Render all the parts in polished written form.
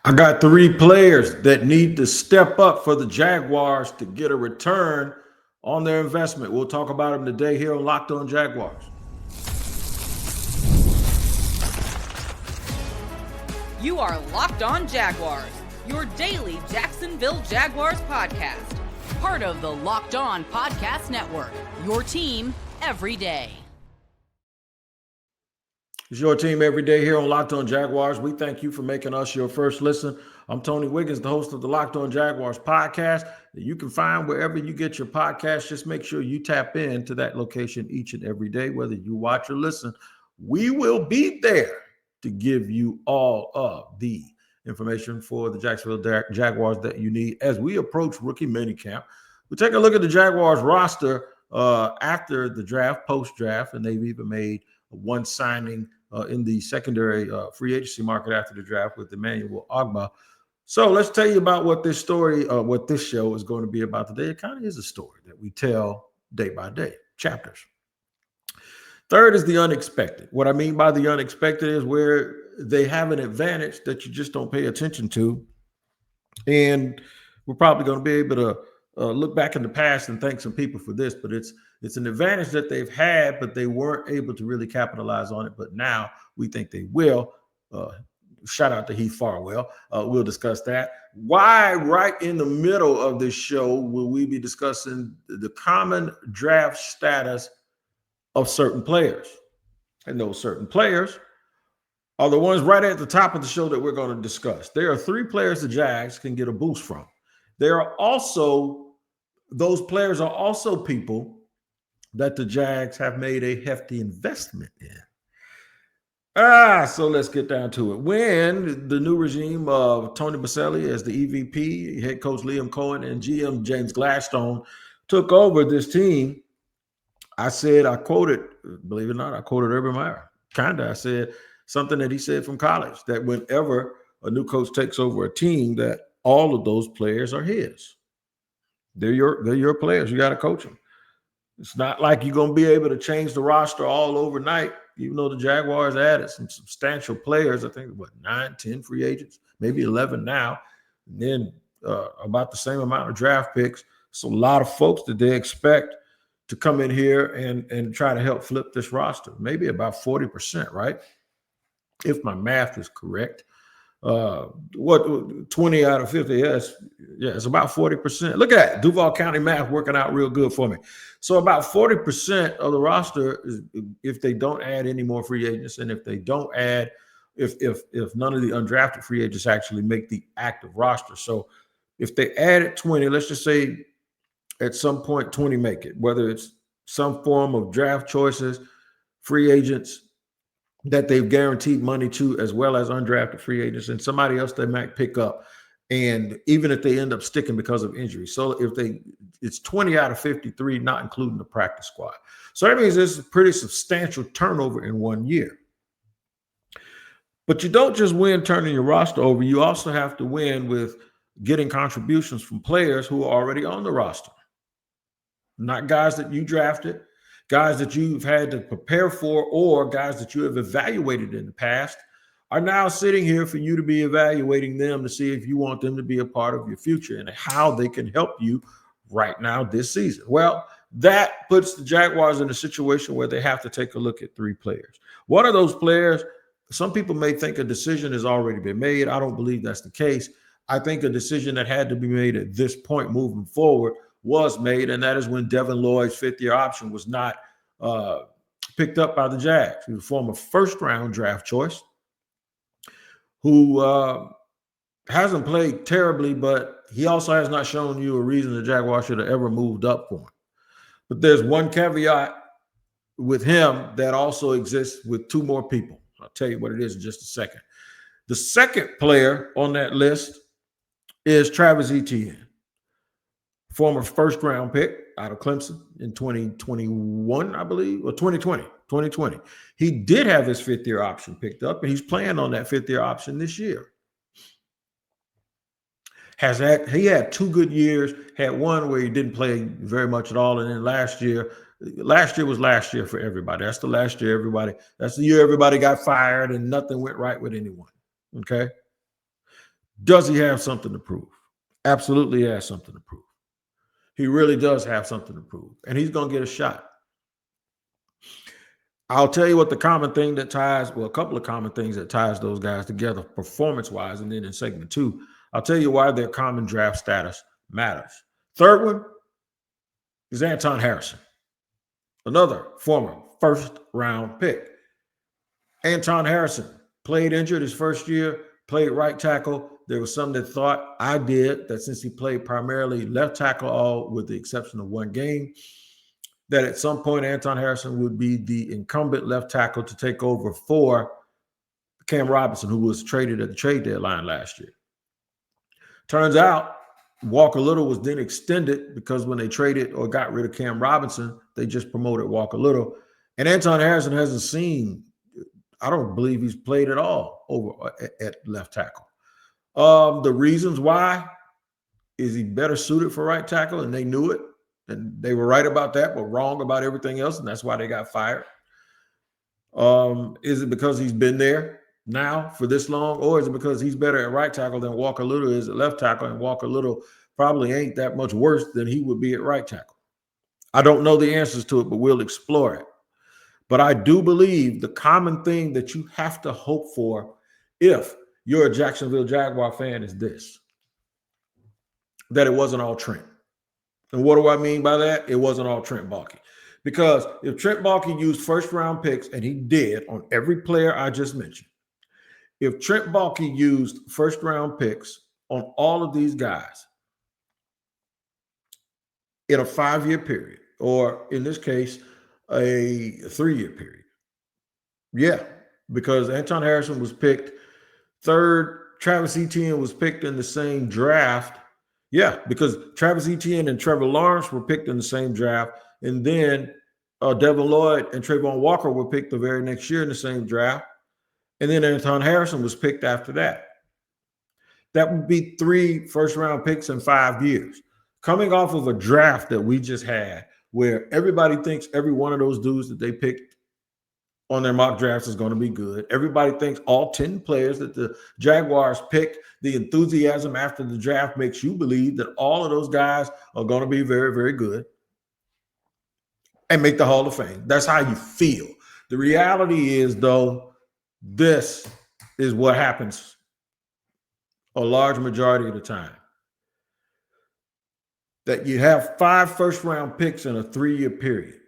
I got three players that need to step up for the Jaguars to get a return on their investment. We'll talk about them today here on Locked On Jaguars. You are Locked On Jaguars, your daily Jacksonville Jaguars podcast. Part of the Locked On Podcast Network, your team every day. It's your team every day here on Locked On Jaguars. We thank you for making us your first listen. I'm Tony Wiggins, the host of the Locked On Jaguars podcast that you can find wherever you get your podcast. Just make sure you tap into that location each and every day, whether you watch or listen. We will be there to give you all of the information for the Jacksonville Jaguars that you need as we approach rookie minicamp. We take a look at the Jaguars roster after the draft, post-draft, and they've even made one signing in the secondary free agency market after the draft with Emmanuel Ogbah. So let's tell you about what this story, what this show is going to be about today. It kind of is a story that we tell day by day, chapters. Third is the unexpected. What I mean by the unexpected is where they have an advantage that you just don't pay attention to. And we're probably going to be able to look back in the past and thank some people for this, but it's an advantage that they've had, but they weren't able to really capitalize on it. But now we think they will. Shout out to Heath Farwell. We'll discuss that. Why right in the middle of this show will we be discussing the common draft status of certain players? And those certain players are the ones right at the top of the show that we're going to discuss. There are three players the Jags can get a boost from. Those players are also people that the Jags have made a hefty investment in. So let's get down to it. When the new regime of Tony Boselli as the EVP, head coach Liam Cohen, and GM James Gladstone took over this team, I quoted, believe it or not, I quoted Urban Meyer. I said something that he said from college, that whenever a new coach takes over a team, that all of those players are his. They're your players. You got to coach them. It's not like you're going to be able to change the roster all overnight, even though the Jaguars added some substantial players. I think, 9, 10 free agents, maybe 11 now, and then about the same amount of draft picks. So a lot of folks that they expect to come in here and try to help flip this roster. Maybe about 40%, right? If my math is correct. 20 out of 50? Yes, it's about 40%. Look at that. Duval County math working out real good for me. So about 40% of the roster is, if they don't add any more free agents, and if they don't add, if none of the undrafted free agents actually make the active roster. So if they added 20, let's just say at some point 20 make it, whether it's some form of draft choices, free agents that they've guaranteed money to, as well as undrafted free agents and somebody else they might pick up. And even if they end up sticking because of injury. So it's 20 out of 53, not including the practice squad. So that means there's a pretty substantial turnover in 1 year. But you don't just win turning your roster over. You also have to win with getting contributions from players who are already on the roster. Not guys that you drafted, guys that you've had to prepare for, or guys that you have evaluated in the past are now sitting here for you to be evaluating them to see if you want them to be a part of your future and how they can help you right now this season. Well, that puts the Jaguars in a situation where they have to take a look at three players. One of those players, some people may think a decision has already been made. I don't believe that's the case. I think a decision that had to be made at this point moving forward was made, and that is when Devin Lloyd's fifth-year option was not picked up by the Jags. He was a former first-round draft choice who hasn't played terribly, but he also has not shown you a reason the Jaguars should have ever moved up for him. But there's one caveat with him that also exists with two more people. I'll tell you what it is in just a second. The second player on that list is Travis Etienne, former first-round pick out of Clemson in 2021, I believe, or 2020. He did have his fifth-year option picked up, and he's playing on that fifth-year option this year. He had 2 good years, had one where he didn't play very much at all, and then last year was last year for everybody. That's the year everybody got fired and nothing went right with anyone, okay? Does he have something to prove? Absolutely has something to prove. He really does have something to prove, and he's going to get a shot. I'll tell you what the common thing that ties, well, a couple of common things that ties those guys together performance-wise, and then in segment 2, I'll tell you why their common draft status matters. Third one is Anton Harrison, another former first-round pick. Anton Harrison played injured his first year, played right tackle. There was some that thought, I did, that since he played primarily left tackle, all with the exception of one game, that at some point Anton Harrison would be the incumbent left tackle to take over for Cam Robinson, who was traded at the trade deadline last year. Turns out Walker Little was then extended because when they traded or got rid of Cam Robinson, they just promoted Walker Little. And Anton Harrison hasn't seen, I don't believe he's played at all over at left tackle. The reasons why is he better suited for right tackle, and they knew it. And they were right about that, but wrong about everything else, and that's why they got fired. Is it because he's been there now for this long, or is it because he's better at right tackle than Walker Little is at left tackle, and Walker Little probably ain't that much worse than he would be at right tackle? I don't know the answers to it, but we'll explore it. But I do believe the common thing that you have to hope for if you're a Jacksonville Jaguar fan is this, that it wasn't all Trent. And what do I mean by that? It wasn't all Trent Baalke. Because if Trent Baalke used first-round picks, and he did on every player I just mentioned, if Trent Baalke used first-round picks on all of these guys in a 5-year period, or in this case, a 3-year period, yeah, because Anton Harrison was picked third, Travis Etienne was picked in the same draft. Yeah, because Travis Etienne and Trevor Lawrence were picked in the same draft. And then Devin Lloyd and Trayvon Walker were picked the very next year in the same draft. And then Anton Harrison was picked after that. That would be 3 first-round picks in 5 years. Coming off of a draft that we just had where everybody thinks every one of those dudes that they picked on their mock drafts is going to be good. Everybody thinks all 10 players that the Jaguars picked, the enthusiasm after the draft makes you believe that all of those guys are going to be very, very good and make the Hall of Fame. That's how you feel. The reality is, though, this is what happens a large majority of the time. That you have 5 first-round picks in a 3-year period.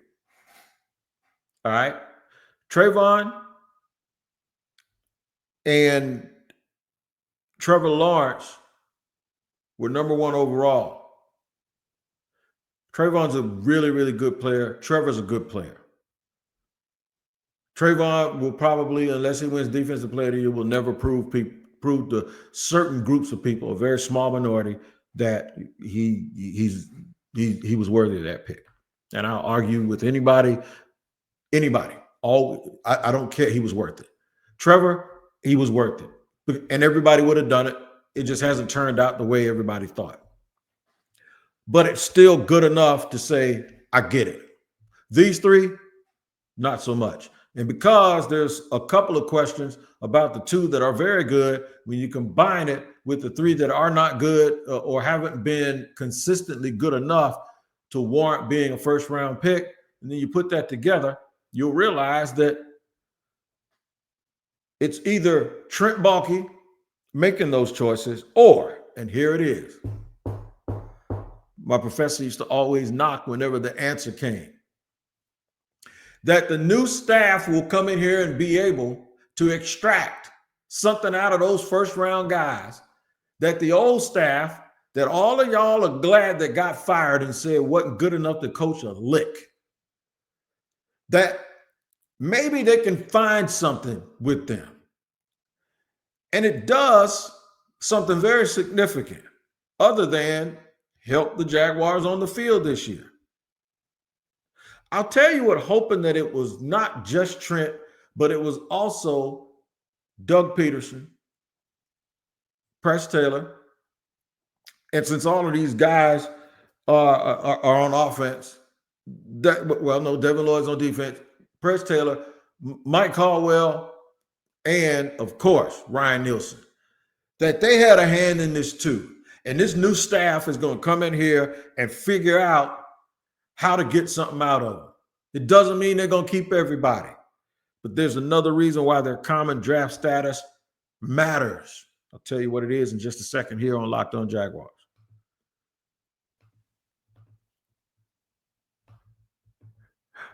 All right? Trayvon and Trevor Lawrence were number 1 overall. Trayvon's a really, really good player. Trevor's a good player. Trayvon will probably, unless he wins Defensive Player of the Year, will never prove to certain groups of people, a very small minority, that he was worthy of that pick. And I'll argue with anybody. I don't care. He was worth it. Trevor, he was worth it. And everybody would have done it. It just hasn't turned out the way everybody thought. But it's still good enough to say, I get it. These 3, not so much. And because there's a couple of questions about the 2 that are very good, when you combine it with the 3 that are not good or haven't been consistently good enough to warrant being a first-round pick, and then you put that together, you'll realize that it's either Trent Baalke making those choices or, and here it is, my professor used to always knock whenever the answer came, that the new staff will come in here and be able to extract something out of those first-round guys that the old staff, that all of y'all are glad that got fired and said wasn't good enough to coach a lick, that maybe they can find something with them. And it does something very significant other than help the Jaguars on the field this year. I'll tell you what, hoping that it was not just Trent, but it was also Doug Peterson, Press Taylor, and since all of these guys are on offense, Devin Lloyd's on defense, Press Taylor, Mike Caldwell, and of course, Ryan Nielsen. that they had a hand in this too. And this new staff is going to come in here and figure out how to get something out of them. It doesn't mean they're going to keep everybody, but there's another reason why their common draft status matters. I'll tell you what it is in just a second here on Locked On Jaguars.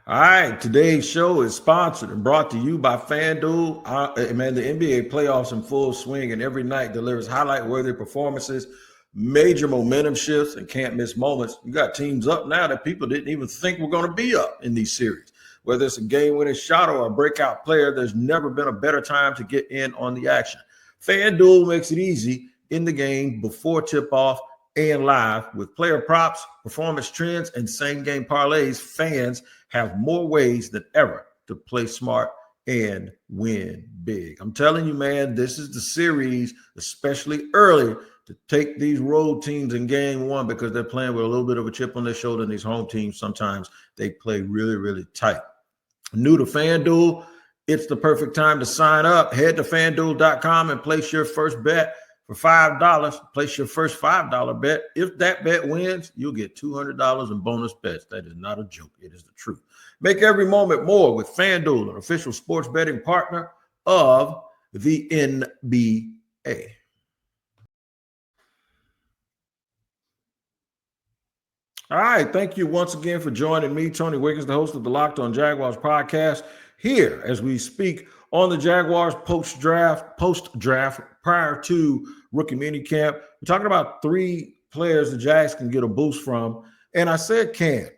All right, today's show is sponsored and brought to you by FanDuel. Man, the NBA playoffs in full swing, and every night delivers highlight-worthy performances, major momentum shifts, and can't-miss moments. You got teams up now that people didn't even think were going to be up in these series. Whether it's a game-winning shot or a breakout player, there's never been a better time to get in on the action. FanDuel makes it easy in the game, before tip-off, and live. With player props, performance trends, and same-game parlays, fans have more ways than ever to play smart and win big. I'm telling you, man, this is the series, especially early, to take these road teams in game one, because they're playing with a little bit of a chip on their shoulder, and these home teams, sometimes they play really, really tight. New to FanDuel, it's the perfect time to sign up. Head to FanDuel.com and place your first bet for $5. Place your first $5 bet. If that bet wins, you'll get $200 in bonus bets. That is not a joke. It is the truth. Make every moment more with FanDuel, an official sports betting partner of the NBA. All right. Thank you once again for joining me, Tony Wiggins, the host of the Locked On Jaguars podcast, here as we speak on the Jaguars post-draft, prior to rookie minicamp. We're talking about 3 players the Jags can get a boost from. And I said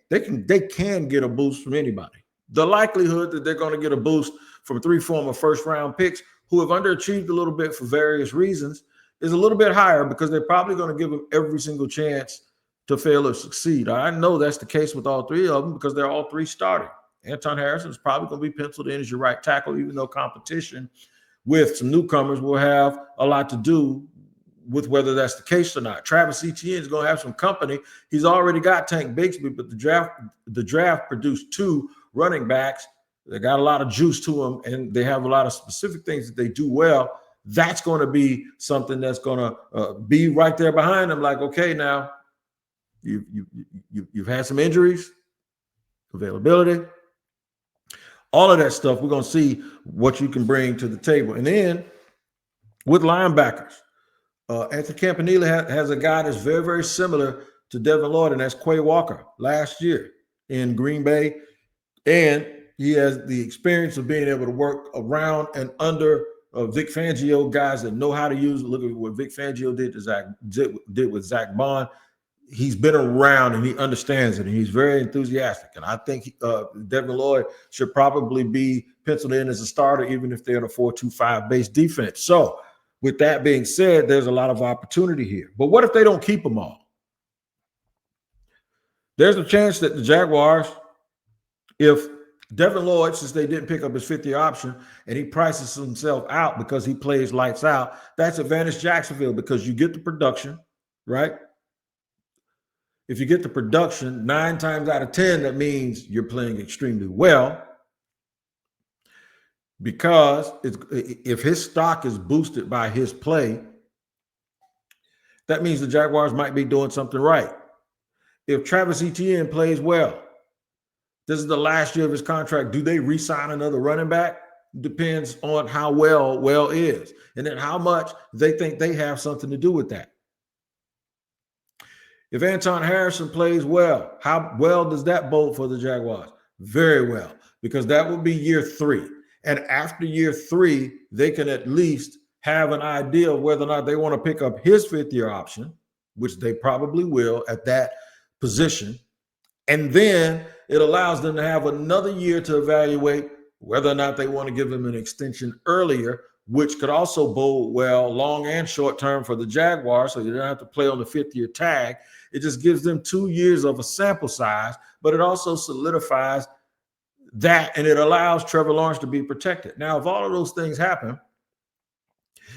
they can get a boost from anybody. The likelihood that they're going to get a boost from 3 former first-round picks who have underachieved a little bit for various reasons is a little bit higher, because they're probably going to give them every single chance to fail or succeed. I know that's the case with all 3 of them, because they're all 3 starting. Anton Harrison is probably going to be penciled in as your right tackle, even though competition with some newcomers will have a lot to do with whether that's the case or not. Travis Etienne is going to have some company. He's already got Tank Bigsby, but the draft produced 2 running backs. They got a lot of juice to them, and they have a lot of specific things that they do well. That's going to be something that's going to be right there behind them. Like, okay, now you've had some injuries, availability, all of that stuff. We're going to see what you can bring to the table. And then with linebackers, Anthony Campanile has a guy that's very, very similar to Devin Lloyd, and that's Quay Walker last year in Green Bay. And he has the experience of being able to work around and under Vic Fangio, guys that know how to use it. Look at what Vic Fangio did with Zach Bond. He's been around and he understands it, and he's very enthusiastic. And I think Devin Lloyd should probably be penciled in as a starter, even if they're in a 4-2-5 base defense. So with that being said, there's a lot of opportunity here. But what if they don't keep them all? There's a chance that the Jaguars, if Devin Lloyd, since they didn't pick up his 5th-year option and he prices himself out because he plays lights out, that's advantage Jacksonville, because you get the production, right? If you get the production, 9 times out of 10, that means you're playing extremely well, because if his stock is boosted by his play, that means the Jaguars might be doing something right. If Travis Etienne plays well, this is the last year of his contract. Do they re-sign another running back? Depends on how well is, and then how much they think they have something to do with that. If Anton Harrison plays well, how well does that bode for the Jaguars? Very well, because that will be year 3. And after year 3, they can at least have an idea of whether or not they want to pick up his 5th-year option, which they probably will at that position. And then it allows them to have another year to evaluate whether or not they want to give him an extension earlier, which could also bode well long and short term for the Jaguars, so you don't have to play on the 5th-year tag. It just gives them 2 years of a sample size, but it also solidifies that, and it allows Trevor Lawrence to be protected. Now, if all of those things happen,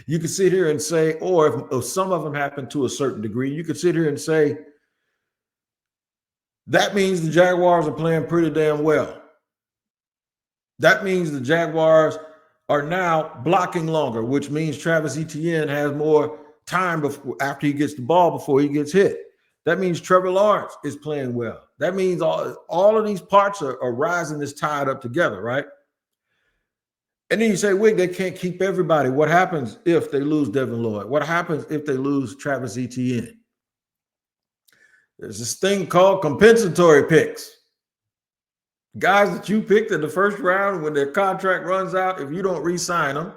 you can sit here and say, or if some of them happen to a certain degree, you could sit here and say, that means the Jaguars are playing pretty damn well. That means the Jaguars are now blocking longer, which means Travis Etienne has more time before, after he gets the ball before he gets hit. That means Trevor Lawrence is playing well. That means all of these parts are rising this tide up together, right? And then you say, Wig, they can't keep everybody. What happens if they lose Devin Lloyd? What happens if they lose Travis Etienne? There's this thing called compensatory picks. Guys that you picked in the first round when their contract runs out, if you don't re-sign them,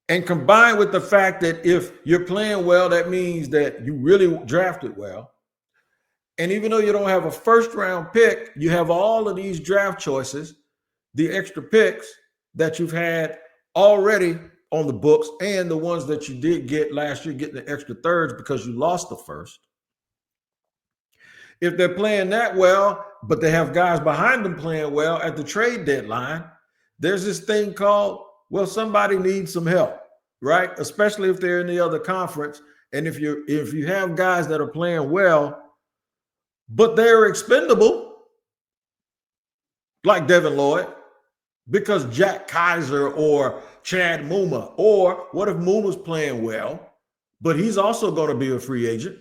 and combined with the fact that if you're playing well, that means that you really drafted well. And even though you don't have a first-round pick, you have all of these draft choices, the extra picks that you've had already on the books and the ones that you did get last year, getting the extra thirds because you lost the first. If they're playing that well, but they have guys behind them playing well at the trade deadline, there's this thing called, well, somebody needs some help, right? Especially if they're in the other conference. And if you have guys that are playing well, but they're expendable, like Devin Lloyd, because Jack Kaiser or Chad Muma, or what if Muma's playing well, but he's also going to be a free agent?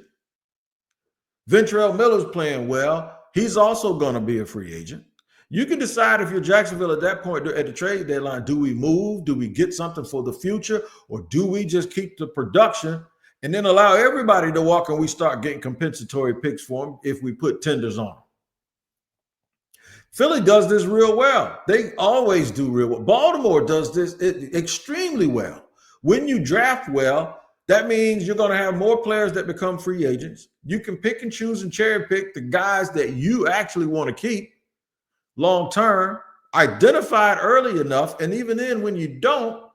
Ventrell Miller's playing well. He's also going to be a free agent. You can decide if you're Jacksonville at that point at the trade deadline, do we move? Do we get something for the future? Or do we just keep the production and then allow everybody to walk and we start getting compensatory picks for them if we put tenders on them? Philly does this real well. They always do real well. Baltimore does this extremely well. When you draft well, that means you're going to have more players that become free agents. You can pick and choose and cherry pick the guys that you actually want to keep long term, identified early enough. And even then, when you don't,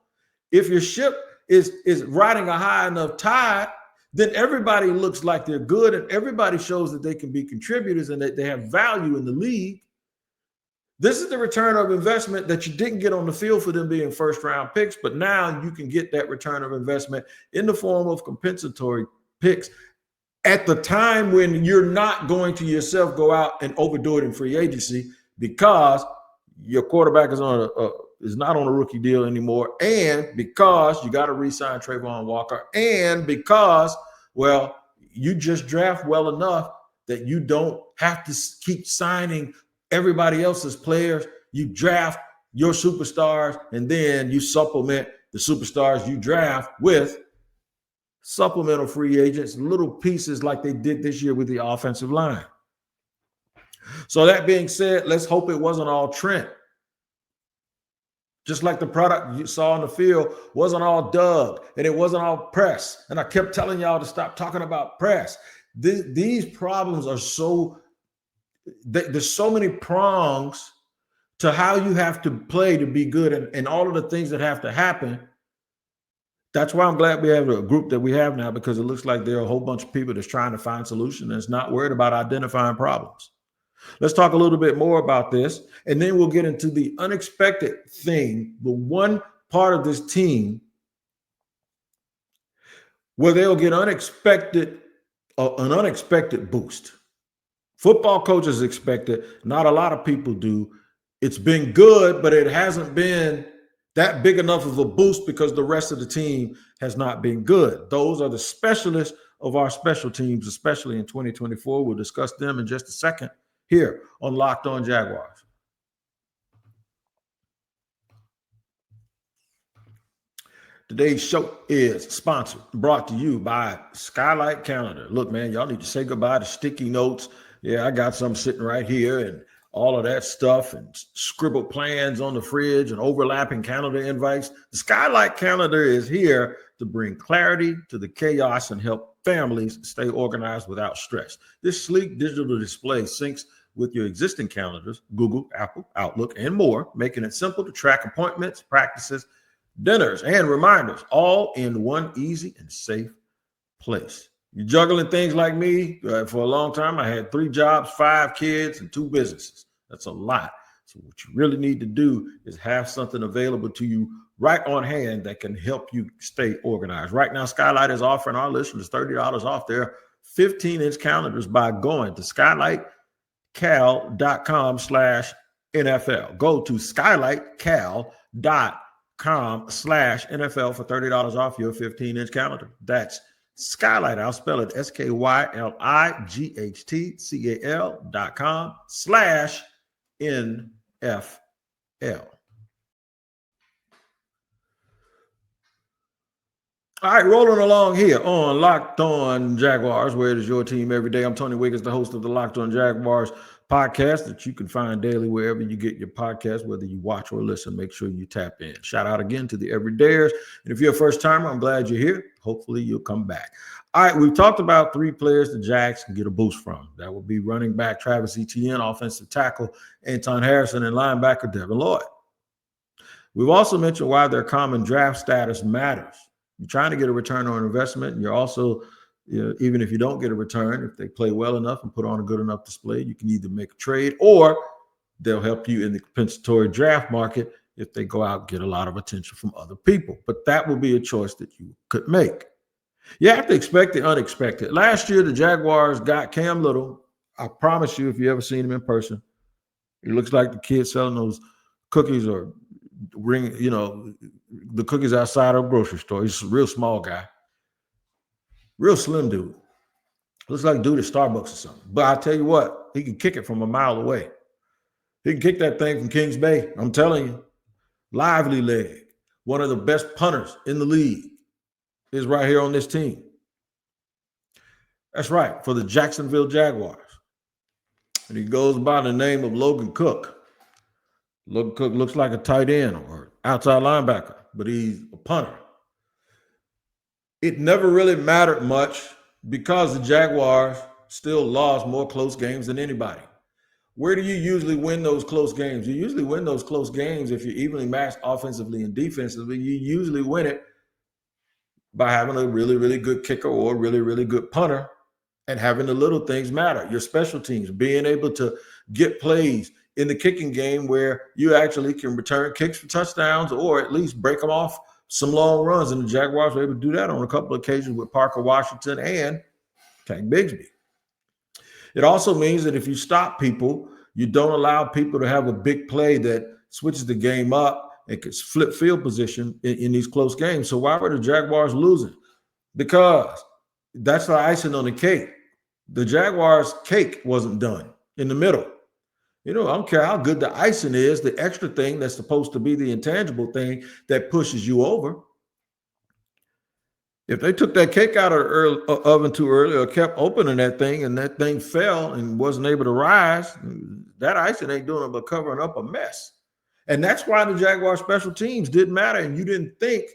if your ship is riding a high enough tide, then everybody looks like they're good and everybody shows that they can be contributors and that they have value in the league. This is the return of investment that you didn't get on the field for them being first-round picks, but now you can get that return of investment in the form of compensatory picks at the time when you're not going to yourself go out and overdo it in free agency because your quarterback is not on a rookie deal anymore, and because you got to re-sign Trayvon Walker, and because, well, you just draft well enough that you don't have to keep signing everybody else's players. You draft your superstars, and then you supplement the superstars you draft with supplemental free agents, little pieces like they did this year with the offensive line. So that being said, let's hope it wasn't all Trent. Just like the product you saw on the field wasn't all Doug, and it wasn't all press. And I kept telling y'all to stop talking about press. These problems are there's so many prongs to how you have to play to be good and all of the things that have to happen. That's why I'm glad we have a group that we have now, because it looks like there are a whole bunch of people that's trying to find solutions and it's not worried about identifying problems. Let's talk a little bit more about this, and then we'll get into the unexpected thing, the one part of this team where they'll get an unexpected boost. Football coaches expect it. Not a lot of people do. It's been good, but it hasn't been that big enough of a boost because the rest of the team has not been good. Those are the specialists of our special teams, especially in 2024. We'll discuss them in just a second here on Locked On Jaguars. Today's show is sponsored, brought to you by Skylight Calendar. Look, man, y'all need to say goodbye to sticky notes. Yeah, I got some sitting right here and all of that stuff and scribbled plans on the fridge and overlapping calendar invites. The Skylight Calendar is here to bring clarity to the chaos and help families stay organized without stress. This sleek digital display syncs with your existing calendars, Google, Apple, Outlook, and more, making it simple to track appointments, practices, dinners, and reminders, all in one easy and safe place. You're juggling things like me. For a long time, I had 3 jobs, 5 kids, and 2 businesses. That's a lot. So what you really need to do is have something available to you right on hand that can help you stay organized. Right now, Skylight is offering our listeners $30 off their 15-inch calendars by going to skylightcal.com/NFL. Go to skylightcal.com Skylight.com/NFL for $30 off your 15-inch calendar. That's Skylight. I'll spell it SKYLIGHTCAL.com/NFL. All right, rolling along here on Locked On Jaguars, where it is your team every day. I'm Tony Wiggins, the host of the Locked On Jaguars podcast that you can find daily wherever you get your podcast, whether you watch or listen. Make sure you tap in. Shout out again to the everydayers. And if you're a first timer, I'm glad you're here. Hopefully you'll come back. All right, we've talked about three players the Jags can get a boost from. That would be running back Travis Etienne, offensive tackle Anton Harrison, and linebacker Devin Lloyd. We've also mentioned why their common draft status matters. You're trying to get a return on investment, and you're also, even if you don't get a return, if they play well enough and put on a good enough display, you can either make a trade or they'll help you in the compensatory draft market if they go out and get a lot of attention from other people. But that would be a choice that you could make. You have to expect the unexpected. Last year, the Jaguars got Cam Little. I promise you, if you ever seen him in person, he looks like the kid selling those cookies or the cookies outside of a grocery store. He's a real small guy, real slim dude. Looks like a dude at Starbucks or something. But I tell you what, he can kick it from a mile away. He can kick that thing from Kings Bay. I'm telling you, lively leg. One of the best punters in the league is right here on this team. That's right, for the Jacksonville Jaguars. And he goes by the name of Logan Cook. Logan Cook looks like a tight end or outside linebacker, but he's a punter. It never really mattered much because the Jaguars still lost more close games than anybody. Where do you usually win those close games? You usually win those close games if you're evenly matched offensively and defensively. You usually win it by having a really, really good kicker or a really, really good punter and having the little things matter. Your special teams, being able to get plays in the kicking game where you actually can return kicks for touchdowns or at least break them off some long runs. And the Jaguars were able to do that on a couple of occasions with Parker Washington and Tank Bigsby. It also means that if you stop people, you don't allow people to have a big play that switches the game up and can flip field position in these close games. So why were the Jaguars losing? Because that's the icing on the cake. The Jaguars' cake wasn't done in the middle. I don't care how good the icing is, the extra thing that's supposed to be the intangible thing that pushes you over. If they took that cake out of the oven too early or kept opening that thing and that thing fell and wasn't able to rise, that icing ain't doing it but covering up a mess. And that's why the Jaguar special teams didn't matter. And you didn't think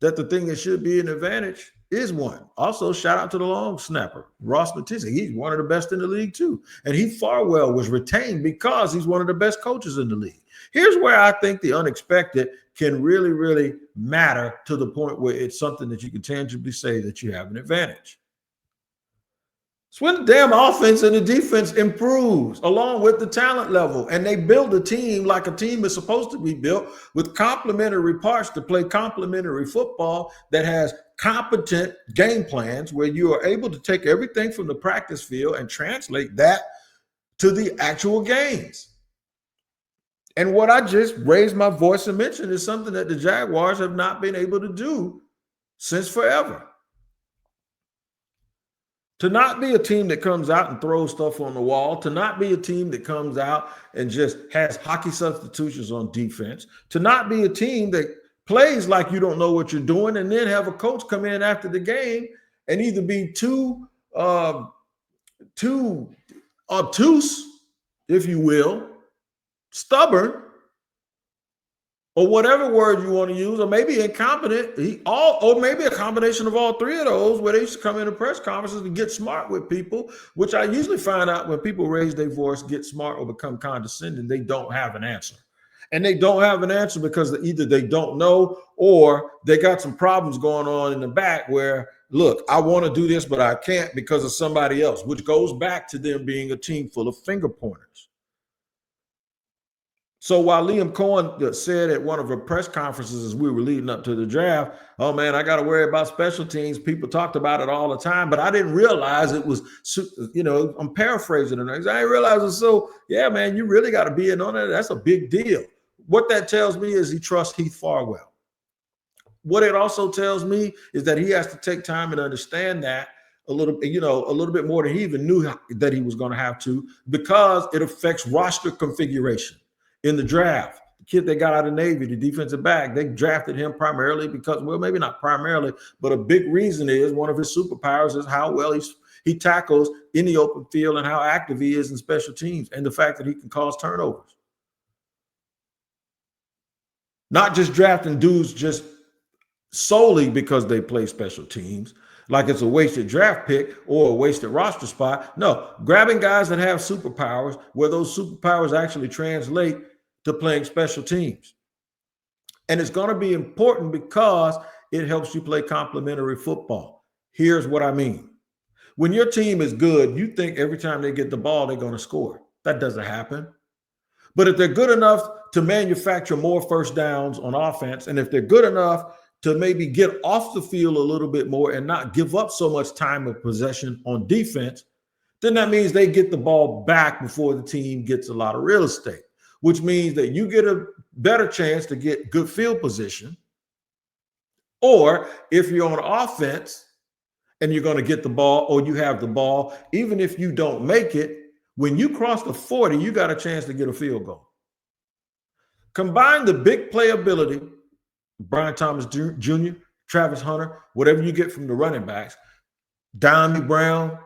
that the thing that should be an advantage is one. Also, shout out to the long snapper, Ross Matisse. He's one of the best in the league, too. And he Farwell was retained because he's one of the best coaches in the league. Here's where I think the unexpected can really, really matter to the point where it's something that you can tangibly say that you have an advantage. It's when the damn offense and the defense improves along with the talent level, and they build a team like a team is supposed to be built with complementary parts to play complementary football that has competent game plans where you are able to take everything from the practice field and translate that to the actual games. And what I just raised my voice and mentioned is something that the Jaguars have not been able to do since forever. To not be a team that comes out and throws stuff on the wall, to not be a team that comes out and just has hockey substitutions on defense, to not be a team that plays like you don't know what you're doing and then have a coach come in after the game and either be too obtuse, if you will, stubborn, or whatever word you want to use, or maybe incompetent, or maybe a combination of all three of those, where they used to come into press conferences and get smart with people, which I usually find out when people raise their voice, get smart, or become condescending, they don't have an answer. And they don't have an answer because either they don't know or they got some problems going on in the back where, look, I want to do this, but I can't because of somebody else, which goes back to them being a team full of finger pointers. So while Liam Cohen said at one of her press conferences as we were leading up to the draft, oh, man, I got to worry about special teams. People talked about it all the time, but I didn't realize it was, I'm paraphrasing it. I didn't realize it. So, yeah, man, you really got to be in on it. That's a big deal. What that tells me is he trusts Heath Farwell. what it also tells me is that he has to take time and understand that a little bit more than he even knew that he was going to have to, because it affects roster configuration in the draft. The kid they got out of Navy, the defensive back, they drafted him primarily because, well, maybe not primarily, but a big reason is one of his superpowers is how well he tackles in the open field and how active he is in special teams, and the fact that he can cause turnovers. Not just drafting dudes just solely because they play special teams, like it's a wasted draft pick or a wasted roster spot. No, grabbing guys that have superpowers where those superpowers actually translate to playing special teams. And it's going to be important because it helps you play complementary football. Here's what I mean. When your team is good, you think every time they get the ball, they're going to score. That doesn't happen. But if they're good enough to manufacture more first downs on offense, and if they're good enough to maybe get off the field a little bit more and not give up so much time of possession on defense, then that means they get the ball back before the team gets a lot of real estate, which means that you get a better chance to get good field position. Or if you're on offense and you're going to get the ball, or you have the ball, even if you don't make it, when you cross the 40, you got a chance to get a field goal. Combine the big playability, Brian Thomas Jr., Travis Hunter, whatever you get from the running backs, Diami Brown,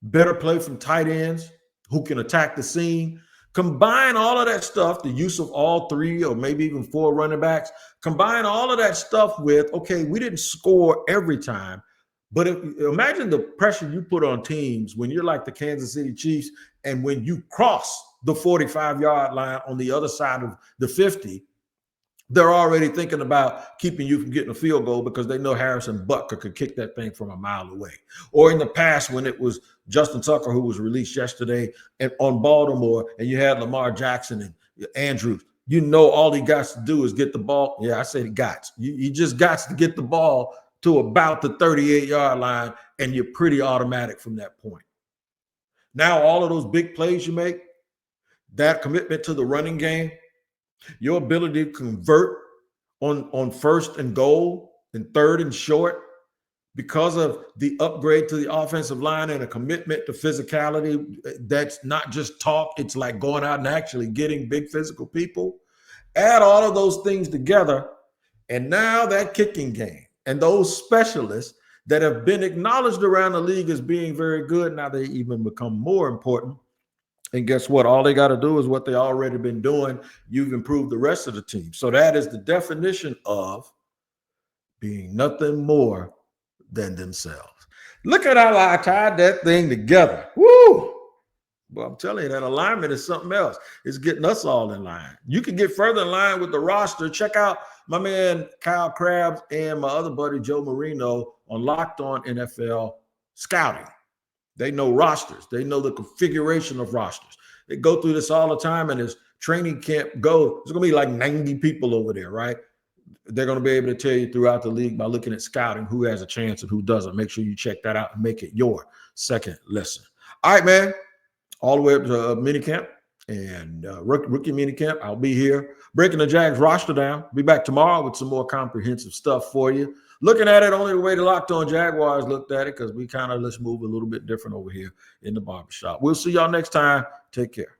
better play from tight ends who can attack the seam. Combine all of that stuff, the use of all three or maybe even four running backs. Combine all of that stuff with, okay, we didn't score every time, but imagine the pressure you put on teams when you're like the Kansas City Chiefs, and when you cross the 45-yard line on the other side of the 50, they're already thinking about keeping you from getting a field goal because they know Harrison Butker could kick that thing from a mile away. Or in the past, when it was Justin Tucker, who was released yesterday, and on Baltimore, and you had Lamar Jackson and Andrews, you know all he got to do is get the ball. Yeah, I said got. You just got to get the ball to about the 38-yard line, and you're pretty automatic from that point. Now, all of those big plays you make, that commitment to the running game, your ability to convert on first and goal and third and short because of the upgrade to the offensive line and a commitment to physicality that's not just talk, it's like going out and actually getting big physical people. Add all of those things together, and now that kicking game and those specialists that have been acknowledged around the league as being very good, now they even become more important. And guess what? All they got to do is what they already been doing. You've improved the rest of the team. So that is the definition of being nothing more than themselves. Look at how I tied that thing together. Woo! Well, I'm telling you, that alignment is something else. It's getting us all in line. You can get further in line with the roster. Check out my man Kyle Krabs and my other buddy Joe Marino on Locked On NFL Scouting. They know rosters. They know the configuration of rosters. They go through this all the time, and as training camp goes, there's going to be like 90 people over there, right? They're going to be able to tell you throughout the league by looking at scouting who has a chance and who doesn't. Make sure you check that out and make it your second listen. All right, man. All the way up to minicamp and rookie minicamp. I'll be here breaking the Jags roster down. Be back tomorrow with some more comprehensive stuff for you. Looking at it only the way the Locked On Jaguars looked at it, because we kind of let's move a little bit different over here in the barbershop. We'll see y'all next time. Take care.